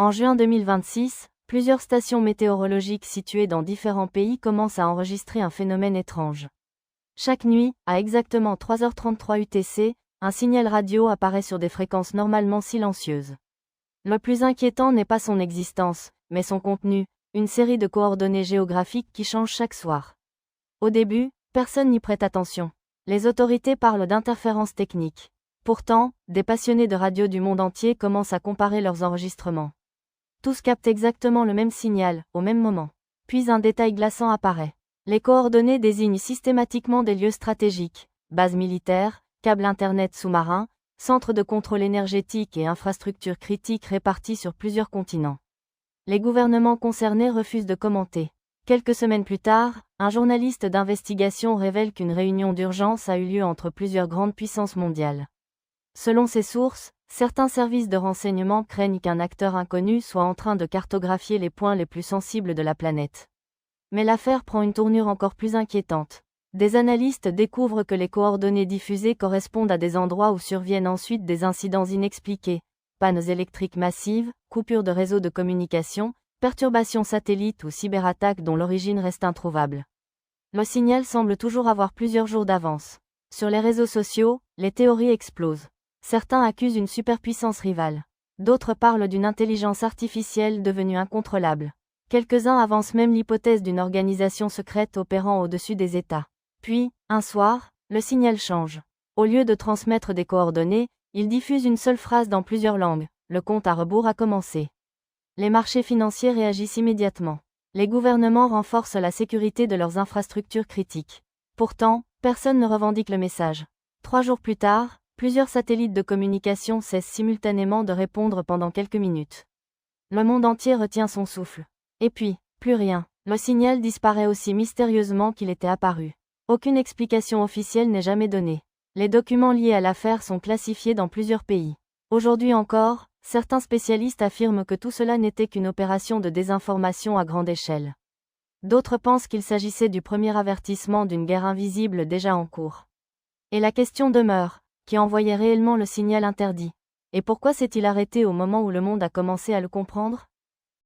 En juin 2026, plusieurs stations météorologiques situées dans différents pays commencent à enregistrer un phénomène étrange. Chaque nuit, à exactement 3h33 UTC, un signal radio apparaît sur des fréquences normalement silencieuses. Le plus inquiétant n'est pas son existence, mais son contenu, une série de coordonnées géographiques qui changent chaque soir. Au début, personne n'y prête attention. Les autorités parlent d'interférences techniques. Pourtant, des passionnés de radio du monde entier commencent à comparer leurs enregistrements. Tous captent exactement le même signal, au même moment. Puis un détail glaçant apparaît. Les coordonnées désignent systématiquement des lieux stratégiques, bases militaires, câbles internet sous-marins, centres de contrôle énergétique et infrastructures critiques répartis sur plusieurs continents. Les gouvernements concernés refusent de commenter. Quelques semaines plus tard, un journaliste d'investigation révèle qu'une réunion d'urgence a eu lieu entre plusieurs grandes puissances mondiales. Selon ces sources, certains services de renseignement craignent qu'un acteur inconnu soit en train de cartographier les points les plus sensibles de la planète. Mais l'affaire prend une tournure encore plus inquiétante. Des analystes découvrent que les coordonnées diffusées correspondent à des endroits où surviennent ensuite des incidents inexpliqués, pannes électriques massives, coupures de réseaux de communication, perturbations satellites ou cyberattaques dont l'origine reste introuvable. Le signal semble toujours avoir plusieurs jours d'avance. Sur les réseaux sociaux, les théories explosent. Certains accusent une superpuissance rivale. D'autres parlent d'une intelligence artificielle devenue incontrôlable. Quelques-uns avancent même l'hypothèse d'une organisation secrète opérant au-dessus des États. Puis, un soir, le signal change. Au lieu de transmettre des coordonnées, il diffuse une seule phrase dans plusieurs langues. Le compte à rebours a commencé. Les marchés financiers réagissent immédiatement. Les gouvernements renforcent la sécurité de leurs infrastructures critiques. Pourtant, personne ne revendique le message. 3 jours plus tard, plusieurs satellites de communication cessent simultanément de répondre pendant quelques minutes. Le monde entier retient son souffle. Et puis, plus rien. Le signal disparaît aussi mystérieusement qu'il était apparu. Aucune explication officielle n'est jamais donnée. Les documents liés à l'affaire sont classifiés dans plusieurs pays. Aujourd'hui encore, certains spécialistes affirment que tout cela n'était qu'une opération de désinformation à grande échelle. D'autres pensent qu'il s'agissait du premier avertissement d'une guerre invisible déjà en cours. Et la question demeure, qui envoyait réellement le signal interdit? Et pourquoi s'est-il arrêté au moment où le monde a commencé à le comprendre?